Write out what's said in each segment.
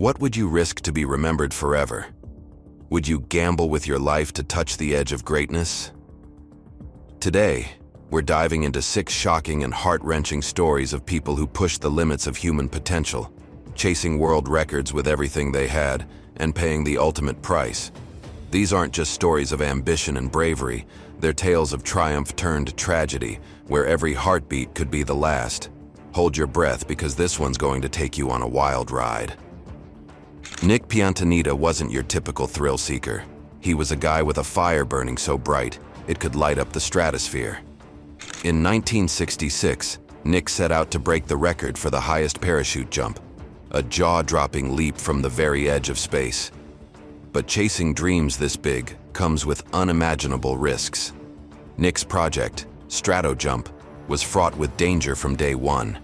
What would you risk to be remembered forever? Would you gamble with your life to touch the edge of greatness? Today, we're diving into 6 shocking and heart-wrenching stories of people who pushed the limits of human potential, chasing world records with everything they had and paying the ultimate price. These aren't just stories of ambition and bravery, they're tales of triumph turned tragedy, where every heartbeat could be the last. Hold your breath because this one's going to take you on a wild ride. Nick Piantanita wasn't your typical thrill seeker. He was a guy with a fire burning so bright, it could light up the stratosphere. In 1966, Nick set out to break the record for the highest parachute jump, a jaw-dropping leap from the very edge of space. But chasing dreams this big comes with unimaginable risks. Nick's project, Stratojump, was fraught with danger from day one.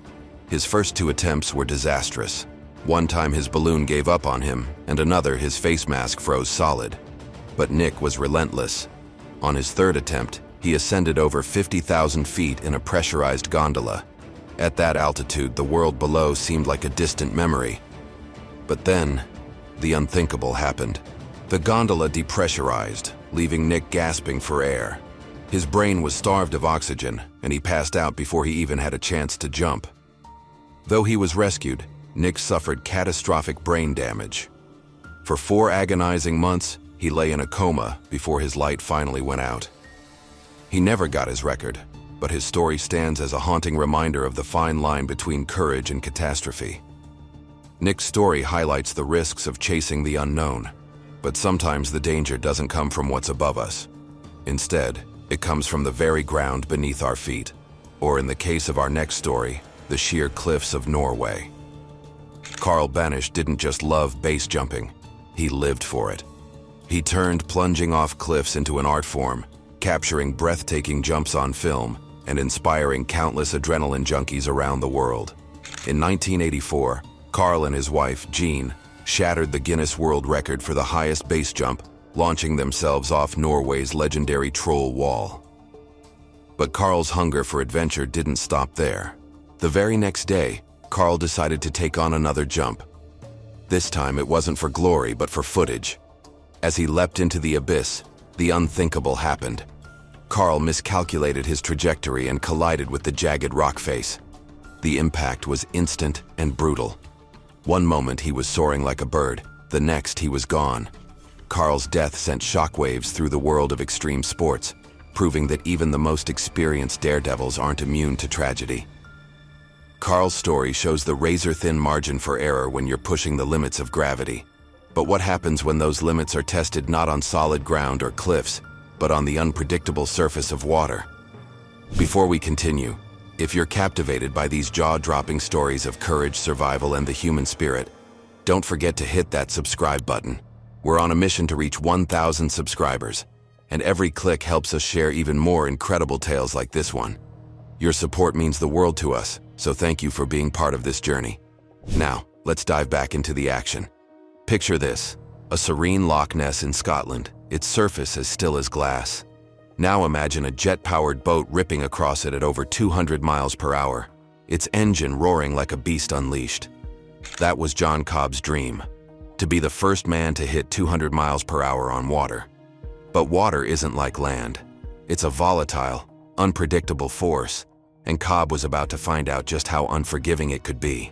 His first 2 attempts were disastrous. One time his balloon gave up on him, and another his face mask froze solid. But Nick was relentless. On his 3rd attempt, he ascended over 50,000 feet in a pressurized gondola. At that altitude, the world below seemed like a distant memory. But then, the unthinkable happened. The gondola depressurized, leaving Nick gasping for air. His brain was starved of oxygen, and he passed out before he even had a chance to jump. Though he was rescued, Nick suffered catastrophic brain damage. For 4 agonizing months, he lay in a coma before his light finally went out. He never got his record, but his story stands as a haunting reminder of the fine line between courage and catastrophe. Nick's story highlights the risks of chasing the unknown, but sometimes the danger doesn't come from what's above us. Instead, it comes from the very ground beneath our feet, or in the case of our next story, the sheer cliffs of Norway. Carl Banish didn't just love base jumping, he lived for it. He turned plunging off cliffs into an art form, capturing breathtaking jumps on film and inspiring countless adrenaline junkies around the world. In 1984, Carl and his wife, Jean, shattered the Guinness World Record for the highest base jump, launching themselves off Norway's legendary Troll Wall. But Carl's hunger for adventure didn't stop there. The very next day, Carl decided to take on another jump. This time it wasn't for glory, but for footage. As he leapt into the abyss, the unthinkable happened. Carl miscalculated his trajectory and collided with the jagged rock face. The impact was instant and brutal. One moment he was soaring like a bird, the next he was gone. Carl's death sent shockwaves through the world of extreme sports, proving that even the most experienced daredevils aren't immune to tragedy. Carl's story shows the razor-thin margin for error when you're pushing the limits of gravity. But what happens when those limits are tested not on solid ground or cliffs, but on the unpredictable surface of water? Before we continue, if you're captivated by these jaw-dropping stories of courage, survival, and the human spirit, don't forget to hit that subscribe button. We're on a mission to reach 1,000 subscribers, and every click helps us share even more incredible tales like this one. Your support means the world to us, so thank you for being part of this journey. Now, let's dive back into the action. Picture this, a serene Loch Ness in Scotland, its surface as still as glass. Now imagine a jet-powered boat ripping across it at over 200 miles per hour, its engine roaring like a beast unleashed. That was John Cobb's dream, to be the first man to hit 200 miles per hour on water. But water isn't like land. It's a volatile, unpredictable force, and Cobb was about to find out just how unforgiving it could be.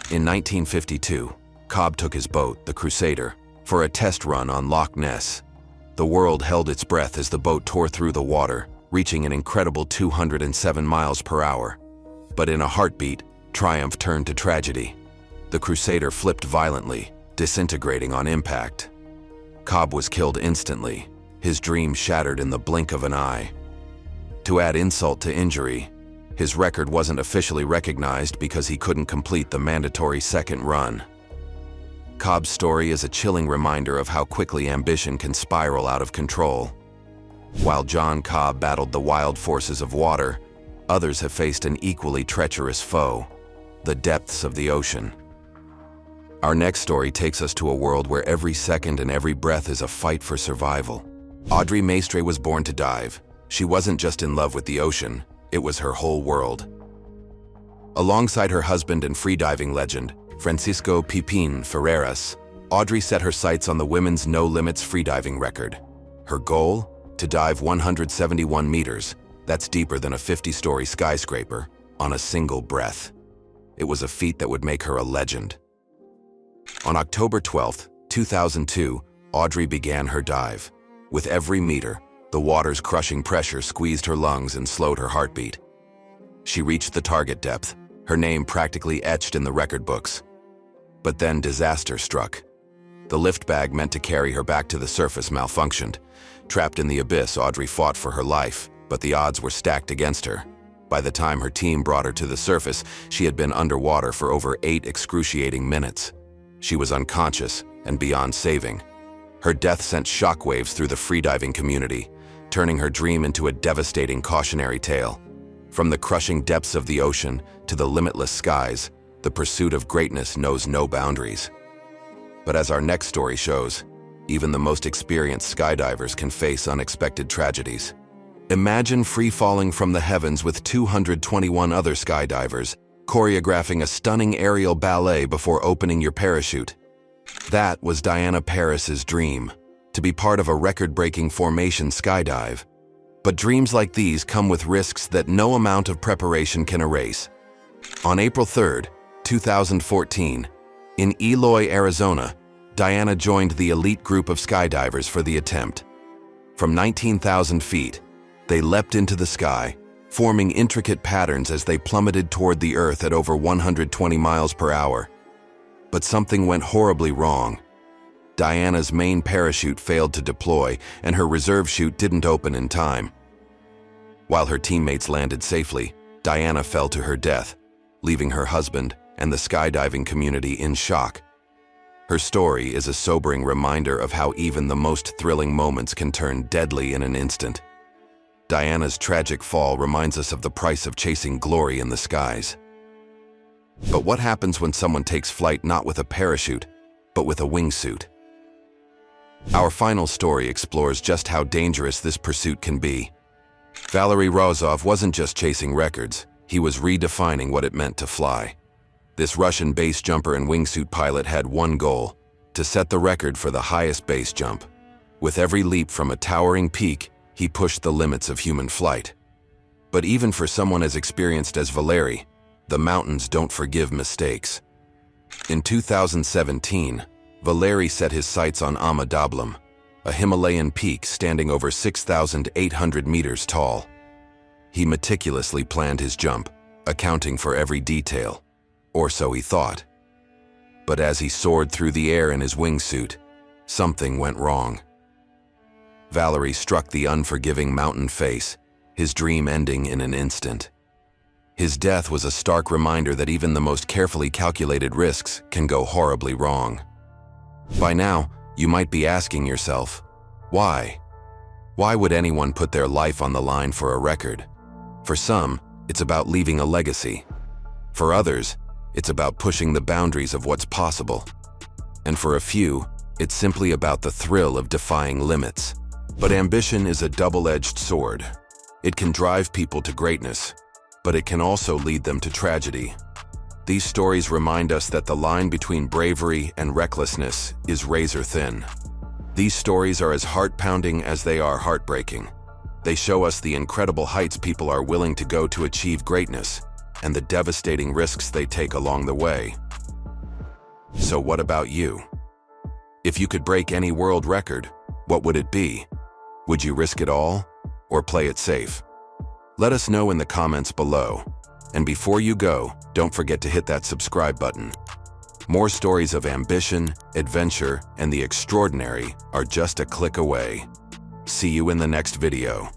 In 1952, Cobb took his boat, the Crusader, for a test run on Loch Ness. The world held its breath as the boat tore through the water, reaching an incredible 207 miles per hour. But in a heartbeat, triumph turned to tragedy. The Crusader flipped violently, disintegrating on impact. Cobb was killed instantly, his dream shattered in the blink of an eye. To add insult to injury, his record wasn't officially recognized because he couldn't complete the mandatory second run. Cobb's story is a chilling reminder of how quickly ambition can spiral out of control. While John Cobb battled the wild forces of water, others have faced an equally treacherous foe, the depths of the ocean. Our next story takes us to a world where every second and every breath is a fight for survival. Audrey MRE was born to dive. She wasn't just in love with the ocean, it was her whole world. Alongside her husband and freediving legend, Francisco Pipin Ferreras, Audrey set her sights on the women's no-limits freediving record. Her goal? To dive 171 meters, that's deeper than a 50-story skyscraper, on a single breath. It was a feat that would make her a legend. On October 12, 2002, Audrey began her dive. With every meter, the water's crushing pressure squeezed her lungs and slowed her heartbeat. She reached the target depth, her name practically etched in the record books. But then disaster struck. The lift bag meant to carry her back to the surface malfunctioned. Trapped in the abyss, Audrey fought for her life, but the odds were stacked against her. By the time her team brought her to the surface, she had been underwater for over 8 excruciating minutes. She was unconscious and beyond saving. Her death sent shockwaves through the freediving community, turning her dream into a devastating cautionary tale. From the crushing depths of the ocean to the limitless skies, the pursuit of greatness knows no boundaries. But as our next story shows, even the most experienced skydivers can face unexpected tragedies. Imagine free-falling from the heavens with 221 other skydivers, choreographing a stunning aerial ballet before opening your parachute. That was Diana Paris's dream, to be part of a record-breaking formation skydive. But dreams like these come with risks that no amount of preparation can erase. On April 3, 2014, in Eloy, Arizona, Diana joined the elite group of skydivers for the attempt. From 19,000 feet, they leapt into the sky, forming intricate patterns as they plummeted toward the earth at over 120 miles per hour. But something went horribly wrong. Diana's main parachute failed to deploy, and her reserve chute didn't open in time. While her teammates landed safely, Diana fell to her death, leaving her husband and the skydiving community in shock. Her story is a sobering reminder of how even the most thrilling moments can turn deadly in an instant. Diana's tragic fall reminds us of the price of chasing glory in the skies. But what happens when someone takes flight not with a parachute, but with a wingsuit? Our final story explores just how dangerous this pursuit can be. Valer ROSOV wasn't just chasing records, he was redefining what it meant to fly. This Russian base jumper and wingsuit pilot had one goal: to set the record for the highest base jump. With every leap from a towering peak, he pushed the limits of human flight. But even for someone as experienced as Valer, the mountains don't forgive mistakes. In 2017, Valer set his sights on Amadablam, a Himalayan peak standing over 6,800 meters tall. He meticulously planned his jump, accounting for every detail. Or so he thought. But as he soared through the air in his wingsuit, something went wrong. Valer struck the unforgiving mountain face, his dream ending in an instant. His death was a stark reminder that even the most carefully calculated risks can go horribly wrong. By now, you might be asking yourself, why? Why would anyone put their life on the line for a record? For some, it's about leaving a legacy. For others, it's about pushing the boundaries of what's possible. And for a few, it's simply about the thrill of defying limits. But ambition is a double-edged sword. It can drive people to greatness, but it can also lead them to tragedy. These stories remind us that the line between bravery and recklessness is razor-thin. These stories are as heart-pounding as they are heartbreaking. They show us the incredible heights people are willing to go to achieve greatness, and the devastating risks they take along the way. So what about you? If you could break any world record, what would it be? Would you risk it all, or play it safe? Let us know in the comments below. And before you go, don't forget to hit that subscribe button. More stories of ambition, adventure, and the extraordinary are just a click away. See you in the next video.